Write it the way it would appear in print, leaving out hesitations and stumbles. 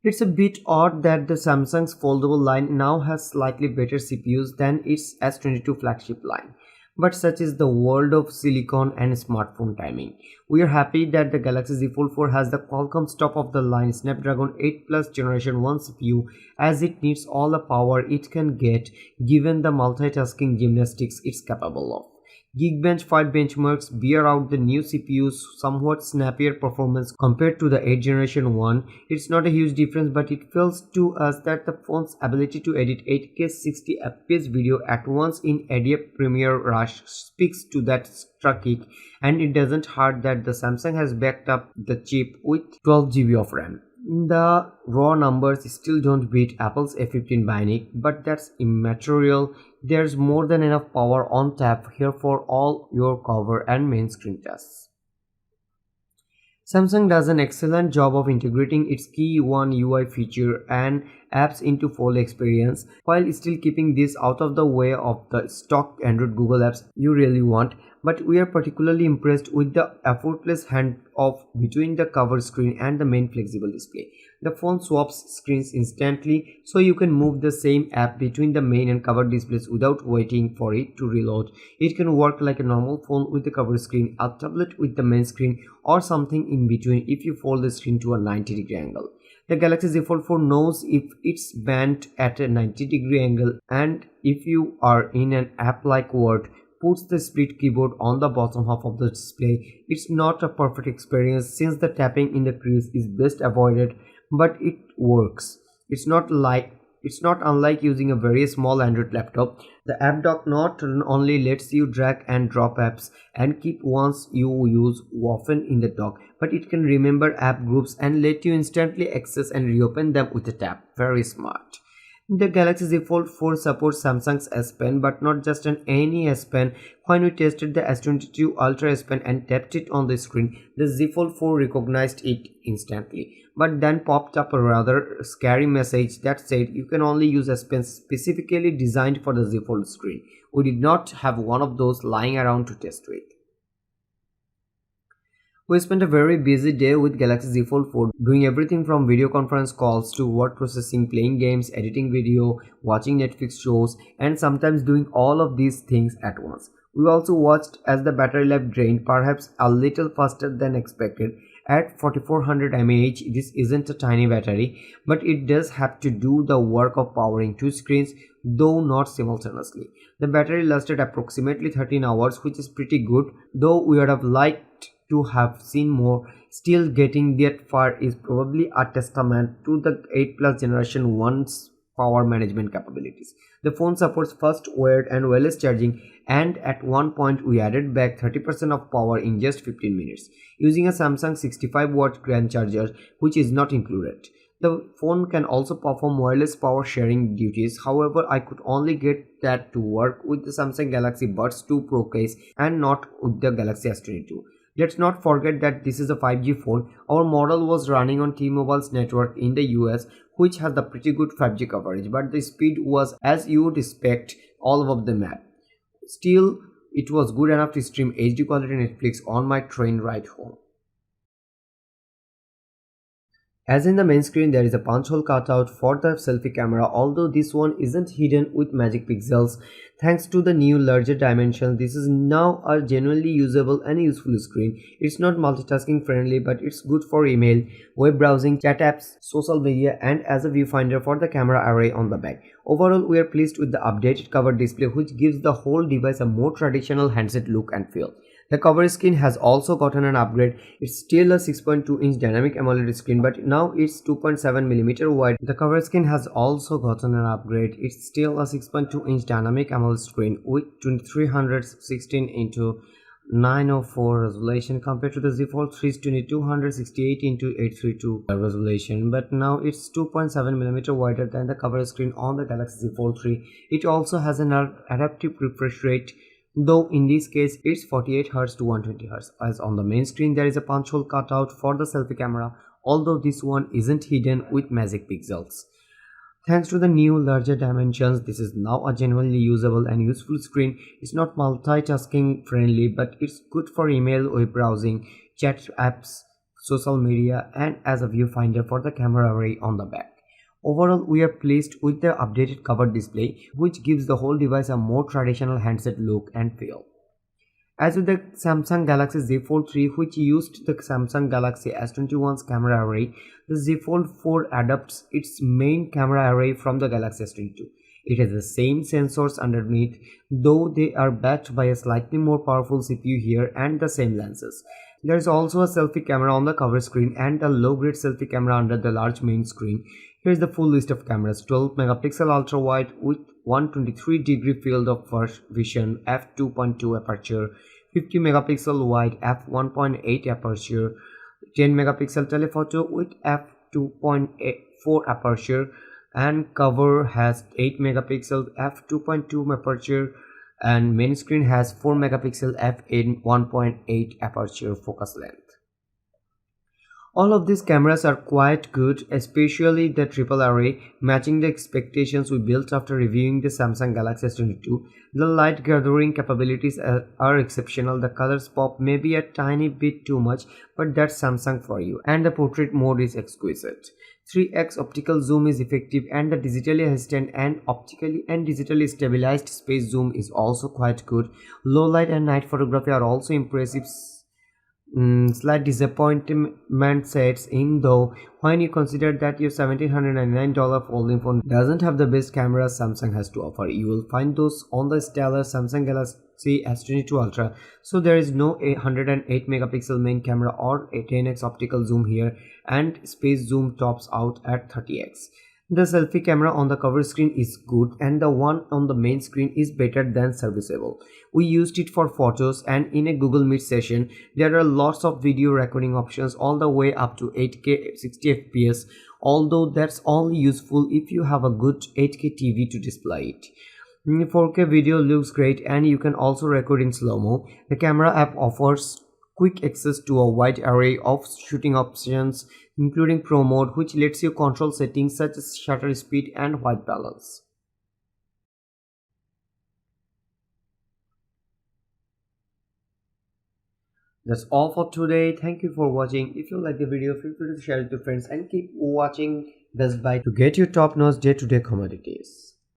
It's a bit odd that the Samsung's foldable line now has slightly better CPUs than its S22 flagship line. But such is the world of silicon and smartphone timing. We are happy that the Galaxy Z Fold 4 has the Qualcomm's top-of-the-line Snapdragon 8 Plus Generation 1 CPU, as it needs all the power it can get given the multitasking gymnastics it's capable of. Geekbench 5 benchmarks bear out the new CPU's somewhat snappier performance compared to the 8 Generation 1. It's not a huge difference, but it feels to us that the phone's ability to edit 8K 60 FPS video at once in Adobe Premiere Rush speaks to that kick, and it doesn't hurt that the Samsung has backed up the chip with 12 GB of RAM. The raw numbers still don't beat Apple's A15 Bionic, but that's immaterial. There's more than enough power on tap here for all your cover and main screen tests. Samsung does an excellent job of integrating its key One UI feature and apps into Fold experience, while still keeping this out of the way of the stock Android Google apps you really want. But we are particularly impressed with the effortless handoff between the cover screen and the main flexible display. The phone swaps screens instantly, so you can move the same app between the main and cover displays without waiting for it to reload. It can work like a normal phone with the cover screen, a tablet with the main screen, or something in between if you fold the screen to a 90-degree angle. The Galaxy Z Fold 4 knows if it's bent at a 90-degree angle, and if you are in an app like Word, puts the split keyboard on the bottom half of the display. It's not a perfect experience since the tapping in the crease is best avoided, but it works. It's not unlike using a very small Android laptop. The app dock not only lets you drag and drop apps and keep ones you use often in the dock, but it can remember app groups and let you instantly access and reopen them with a tap. Very smart. The Galaxy Z Fold 4 supports Samsung's S Pen, but not just any S Pen. When we tested the S22 Ultra S Pen and tapped it on the screen, the Z Fold 4 recognized it instantly, but then popped up a rather scary message that said you can only use S Pen specifically designed for the Z Fold screen. We did not have one of those lying around to test with. We spent a very busy day with Galaxy Z Fold 4, doing everything from video conference calls to word processing, playing games, editing video, watching Netflix shows, and sometimes doing all of these things at once. We also watched as the battery life drained, perhaps a little faster than expected. At 4400 mAh, this isn't a tiny battery, but it does have to do the work of powering two screens, though not simultaneously. The battery lasted approximately 13 hours, which is pretty good, though we would have liked to have seen more. Still, getting that far is probably a testament to the 8 Plus Generation 1's power management capabilities. The phone supports fast, wired and wireless charging, and at one point we added back 30% of power in just 15 minutes using a Samsung 65-watt grand charger, which is not included. The phone can also perform wireless power sharing duties. However, I could only get that to work with the Samsung Galaxy Buds 2 Pro case and not with the Galaxy S22. Let's not forget that this is a 5G phone. Our model was running on T-Mobile's network in the US, which has the pretty good 5G coverage, but the speed was as you would expect all over the map. Still, it was good enough to stream HD quality Netflix on my train ride home. As in the main screen, there is a punch hole cutout for the selfie camera, although this one isn't hidden with magic pixels. Thanks to the new larger dimensions, this is now a genuinely usable and useful screen. It's not multitasking friendly, but it's good for email, web browsing, chat apps, social media, and as a viewfinder for the camera array on the back. Overall, we are pleased with the updated cover display, which gives the whole device a more traditional handset look and feel. The cover screen has also gotten an upgrade. It's still a 6.2-inch dynamic AMOLED screen, but now it's 2.7mm wide. The cover screen has also gotten an upgrade. It's still a 6.2-inch dynamic AMOLED screen with 2316 into 904 resolution compared to the Z Fold 3's 2268 into 832 resolution, but now it's 2.7mm wider than the cover screen on the Galaxy Z Fold 3. It also has an adaptive refresh rate, though in this case it's 48Hz to 120Hz. As on the main screen, there is a punch hole cutout for the selfie camera, although this one isn't hidden with magic pixels. Thanks to the new larger dimensions, this is now a genuinely usable and useful screen. It's not multitasking friendly, but it's good for email, web browsing, chat apps, social media, and as a viewfinder for the camera array on the back. Overall, we are pleased with the updated cover display, which gives the whole device a more traditional handset look and feel. As with the Samsung Galaxy Z Fold 3, which used the Samsung Galaxy S21's camera array, the Z Fold 4 adapts its main camera array from the Galaxy S22. It has the same sensors underneath, though they are backed by a slightly more powerful CPU here and the same lenses. There is also a selfie camera on the cover screen and a low-grade selfie camera under the large main screen. Here is the full list of cameras: 12 megapixel ultra wide with 123-degree field of vision, f2.2 aperture, 50 megapixel wide f1.8 aperture, 10 megapixel telephoto with f2.4 aperture, and cover has 8 megapixel f2.2 aperture, and main screen has 4 megapixel f1.8 aperture focus length. All of these cameras are quite good, especially the triple array, matching the expectations we built after reviewing the Samsung Galaxy S22. The light gathering capabilities are exceptional, the colors pop maybe a tiny bit too much, but that's Samsung for you, and the portrait mode is exquisite. 3x optical zoom is effective, and the digitally assistant and optically and digitally stabilized space zoom is also quite good. Low light and night photography are also impressive. Slight disappointment sets in though when you consider that your $1,799 folding phone doesn't have the best cameras Samsung has to offer. You will find those on the stellar Samsung Galaxy S22 Ultra, so there is no 108 megapixel main camera or a 10x optical zoom here, and space zoom tops out at 30x. The selfie camera on the cover screen is good, and the one on the main screen is better than serviceable. We used it for photos, and in a Google Meet session, there are lots of video recording options all the way up to 8K 60 FPS, although that's only useful if you have a good 8K TV to display it. 4K video looks great, and you can also record in slow-mo. The camera app offers quick access to a wide array of shooting options, including Pro mode, which lets you control settings such as shutter speed and white balance. That's all for today. Thank you for watching. If you like the video, feel free to share it to friends and keep watching Best Buy to get your top-notch day-to-day commodities.